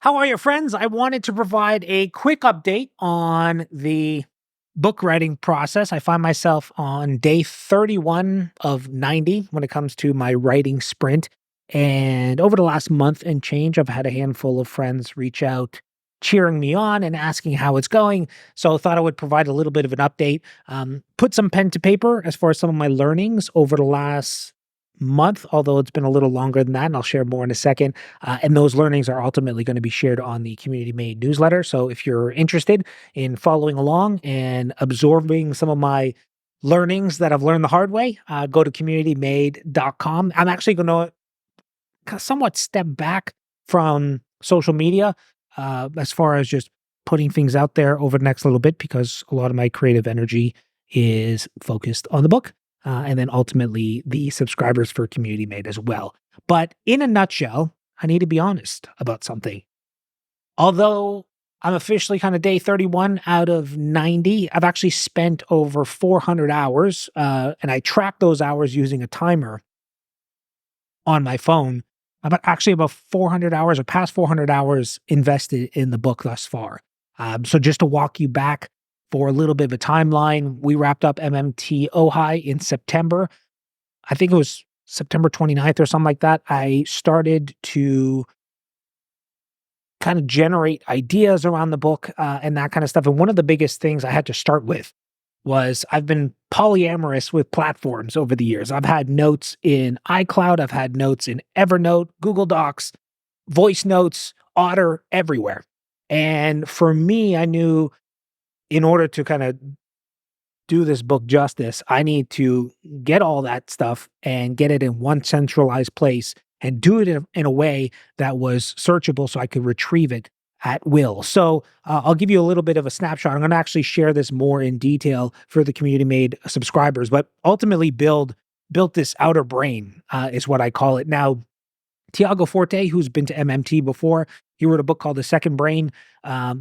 How are you, friends? I wanted to provide a quick update on the book writing process. I find myself on day 31 of 90 when it comes to my writing sprint. And over the last month and change, I've had a handful of friends reach out, cheering me on and asking how it's going. So I thought I would provide a little bit of an update, put some pen to paper as far as some of my learnings over the last month, although it's been a little longer than that, and I'll share more in a second. And those learnings are ultimately going to be shared on the Community Made newsletter. So if you're interested in following along and absorbing some of my learnings that I've learned the hard way, go to communitymade.com. I'm actually going to somewhat step back from social media as far as just putting things out there over the next little bit because a lot of my creative energy is focused on the book and then ultimately the subscribers for Community Made as well. But in a nutshell, I need to be honest about something. Although I'm officially kind of day 31 out of 90, I've actually spent over 400 hours, and I track those hours using a timer on my phone. About 400 hours or past 400 hours invested in the book thus far. So just to walk you back for a little bit of a timeline, we wrapped up MMT Ojai in September. I think it was September 29th or something like that. I started to kind of generate ideas around the book and that kind of stuff. And one of the biggest things I had to start with was I've been polyamorous with platforms over the years. I've had notes in iCloud, I've had notes in Evernote, Google Docs, voice notes, Otter, everywhere. And for me, I knew in order to kind of do this book justice, I need to get all that stuff and get it in one centralized place and do it in a way that was searchable so I could retrieve it at will. So I'll give you a little bit of a snapshot. I'm going to actually share this more in detail for the Community Made subscribers, but ultimately built this outer brain is what I call it. Now, Tiago Forte, who's been to MMT before, he wrote a book called The Second Brain,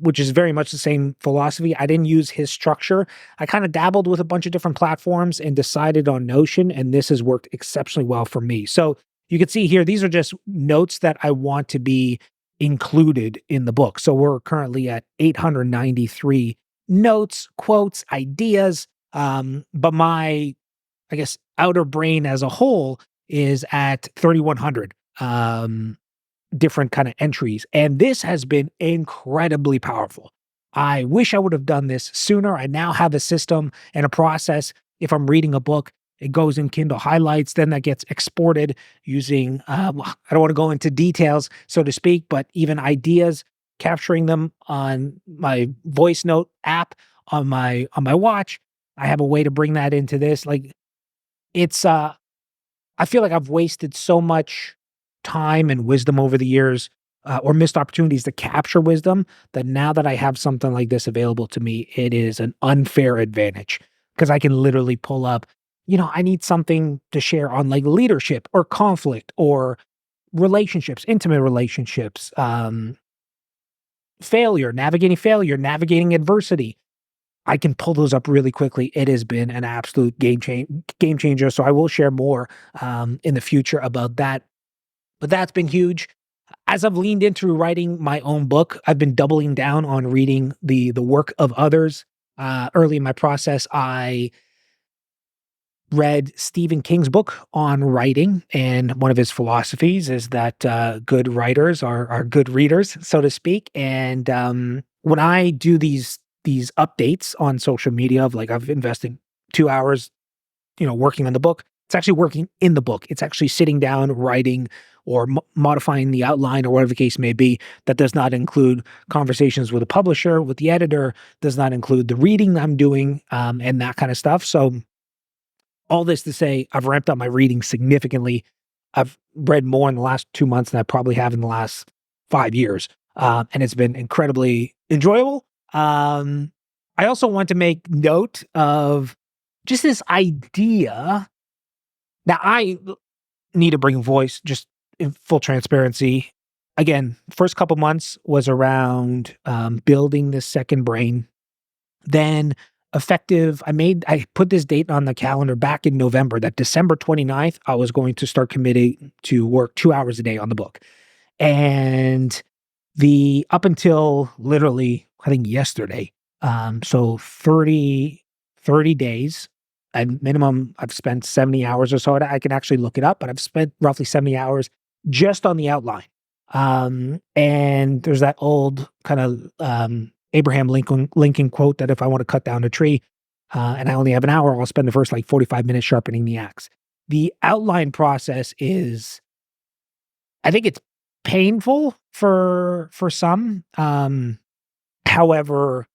which is very much the same philosophy. I didn't use his structure. I kind of dabbled with a bunch of different platforms and decided on Notion, and this has worked exceptionally well for me. So you can see here, these are just notes that I want to be included in the book. So we're currently at 893 notes, quotes, ideas. But my, I guess, outer brain as a whole is at 3,100 different kind of entries. And this has been incredibly powerful. I wish I would have done this sooner. I now have a system and a process. If I'm reading a book, it goes in Kindle highlights, then that gets exported using, I don't want to go into details, so to speak, but even ideas, capturing them on my voice note app on my watch. I have a way to bring that into this. Like it's, I feel like I've wasted so much time and wisdom over the years, or missed opportunities to capture wisdom, that now that I have something like this available to me, it is an unfair advantage because I can literally pull up, I need something to share on like leadership or conflict or relationships, intimate relationships, failure, navigating adversity. I can pull those up really quickly. It has been an absolute game changer. So I will share more in the future about that. But that's been huge. As I've leaned into writing my own book, I've been doubling down on reading the work of others. Early in my process, I read Stephen King's book on writing, and one of his philosophies is that good writers are good readers, so to speak. And when I do these updates on social media of like I've invested 2 hours, working on the book, it's actually working in the book. It's actually sitting down, writing, or modifying the outline or whatever the case may be. That does not include conversations with the publisher, with the editor, does not include the reading I'm doing, and that kind of stuff. So all this to say, I've ramped up my reading significantly. I've read more in the last 2 months than I probably have in the last 5 years. And it's been incredibly enjoyable. I also want to make note of just this idea that I need to bring voice, just in full transparency. Again, first couple months was around building this second brain. Then I put this date on the calendar back in November, that December 29th, I was going to start committing to work 2 hours a day on the book. And The up until literally, I think yesterday, so 30 days, at minimum, I've spent 70 hours or so. I can actually look it up, but I've spent roughly 70 hours just on the outline. And there's that old kind of Abraham Lincoln quote that if I want to cut down a tree, and I only have an hour, I'll spend the first like 45 minutes sharpening the axe. The outline process is, I think it's painful for some. However,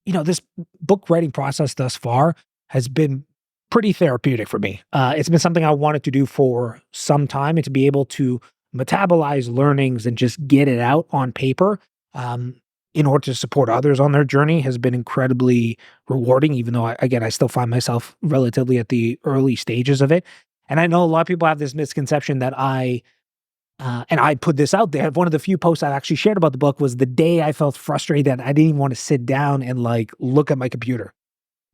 this book writing process thus far has been pretty therapeutic for me. It's been something I wanted to do for some time, and to be able to metabolize learnings and just get it out on paper, um, in order to support others on their journey has been incredibly rewarding, even though I still find myself relatively at the early stages of it. And I know a lot of people have this misconception that and I put this out there. One of the few posts I actually shared about the book was the day I felt frustrated that I didn't even want to sit down and like look at my computer.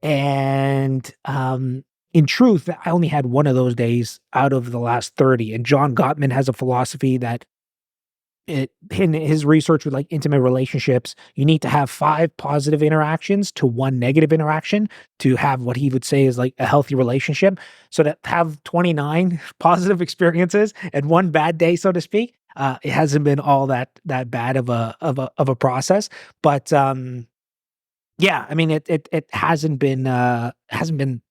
And in truth, I only had one of those days out of the last 30. And John Gottman has a philosophy that in his research with like intimate relationships, you need to have 5 positive interactions to 1 negative interaction to have what he would say is like a healthy relationship. So to have 29 positive experiences and 1 bad day, so to speak, it hasn't been all that bad of a process. But yeah, I mean it hasn't been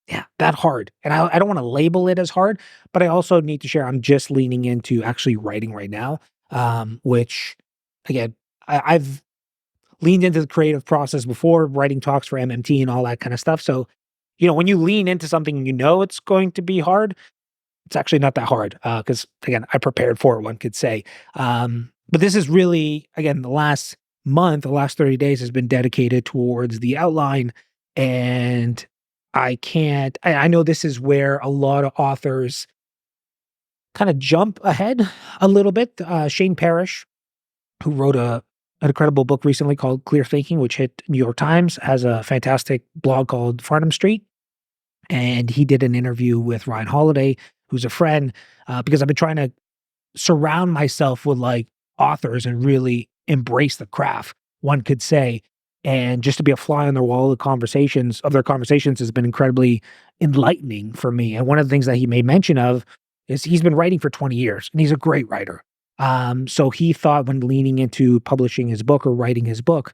yeah, that hard. And I don't want to label it as hard, but I also need to share I'm just leaning into actually writing right now. Which again, I've leaned into the creative process before, writing talks for MMT and all that kind of stuff. So, when you lean into something and it's going to be hard, it's actually not that hard. Because again, I prepared for it, one could say. But this is really, again, the last 30 days has been dedicated towards the outline. And I know this is where a lot of authors kind of jump ahead a little bit. Shane Parrish, who wrote an incredible book recently called Clear Thinking, which hit New York Times, has a fantastic blog called Farnham Street. And he did an interview with Ryan Holiday, who's a friend, because I've been trying to surround myself with like authors and really embrace the craft, one could say. And just to be a fly on the wall of their conversations has been incredibly enlightening for me. And one of the things that he made mention of is he's been writing for 20 years and he's a great writer. So he thought when leaning into publishing his book or writing his book,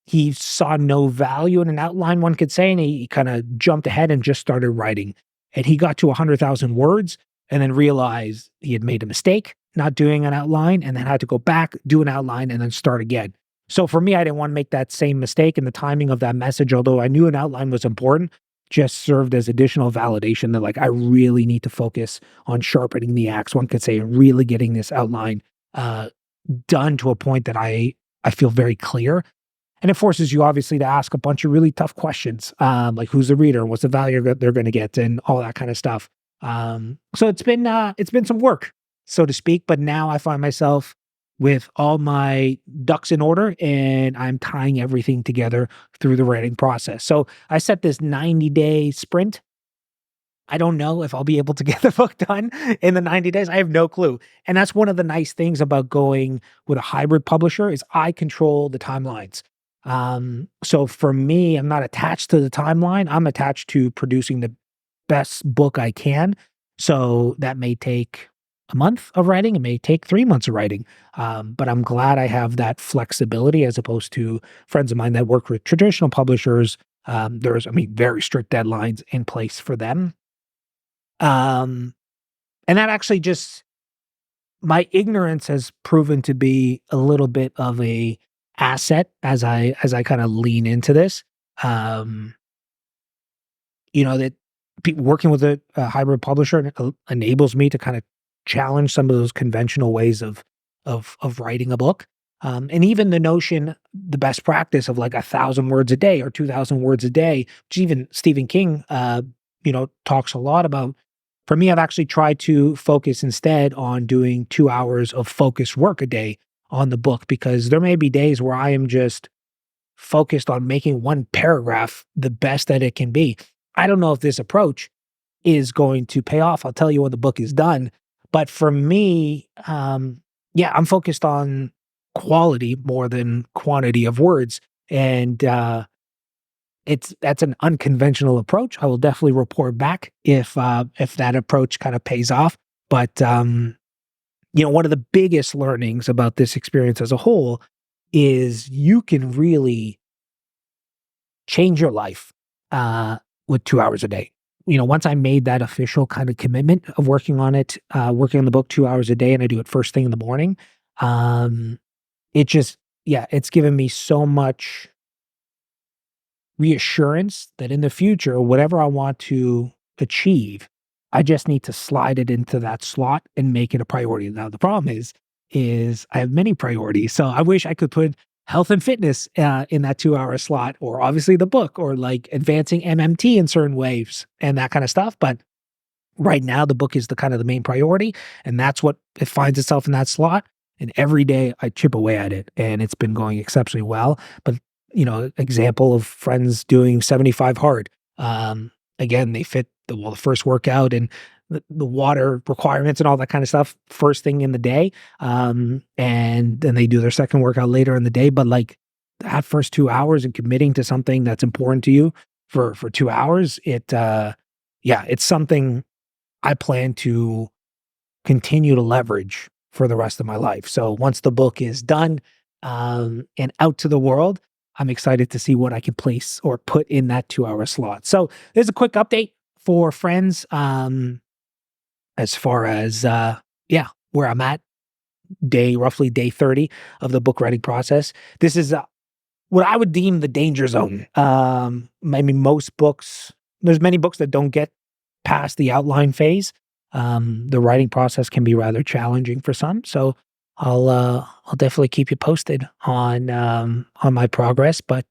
he saw no value in an outline, one could say, and he kind of jumped ahead and just started writing. And he got to 100,000 words and then realized he had made a mistake not doing an outline and then had to go back, do an outline, and then start again. So for me, I didn't want to make that same mistake, and the timing of that message, although I knew an outline was important, just served as additional validation that like I really need to focus on sharpening the axe, one could say, and really getting this outline uh, done to a point that I feel very clear. And it forces you obviously to ask a bunch of really tough questions, like who's the reader, what's the value that they're going to get, and all that kind of stuff. So it's been some work, so to speak. But now I find myself with all my ducks in order, and I'm tying everything together through the writing process. So I set this 90-day sprint. I don't know if I'll be able to get the book done in the 90 days. I have no clue. And that's one of the nice things about going with a hybrid publisher is I control the timelines. So for me, I'm not attached to the timeline. I'm attached to producing the best book I can. So that may take a month of writing. It may take 3 months of writing. But I'm glad I have that flexibility as opposed to friends of mine that work with traditional publishers. Very strict deadlines in place for them. Um, and that actually just my ignorance has proven to be a little bit of a asset as I kind of lean into this. Um, that working with a hybrid publisher enables me to kind of challenge some of those conventional ways of writing a book. And even the notion, the best practice of like 1,000 words a day or 2,000 words a day, which even Stephen King, talks a lot about. For me, I've actually tried to focus instead on doing 2 hours of focused work a day on the book because there may be days where I am just focused on making one paragraph the best that it can be. I don't know if this approach is going to pay off. I'll tell you when the book is done. But for me, yeah, I'm focused on quality more than quantity of words. And that's an unconventional approach. I will definitely report back if that approach kind of pays off. But one of the biggest learnings about this experience as a whole is you can really change your life with 2 hours a day. Once I made that official kind of commitment of working on it, working on the book 2 hours a day, and I do it first thing in the morning, um, it just, yeah, it's given me so much reassurance that in the future, whatever I want to achieve, I just need to slide it into that slot and make it a priority. Now, the problem is I have many priorities. So I wish I could put health and fitness in that 2 hour slot, or obviously the book, or like advancing MMT in certain ways and that kind of stuff. But right now, the book is the kind of the main priority, and that's what it finds itself in that slot. And every day I chip away at it, and it's been going exceptionally well. But example of friends doing 75 hard. Again, they fit the first workout and the water requirements and all that kind of stuff first thing in the day, and then they do their second workout later in the day. But like that first 2 hours and committing to something that's important to you for 2 hours, it's something I plan to continue to leverage for the rest of my life. So once the book is done, and out to the world, I'm excited to see what I can place or put in that 2 hour slot. So there's a quick update for friends, as far as, where I'm at, roughly day 30 of the book writing process. This is what I would deem the danger zone. I mean, there's many books that don't get past the outline phase. The writing process can be rather challenging for some. So I'll definitely keep you posted on my progress. But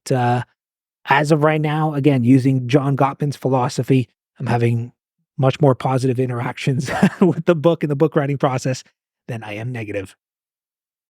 as of right now, again, using John Gottman's philosophy, I'm having much more positive interactions with the book and the book writing process than I am negative.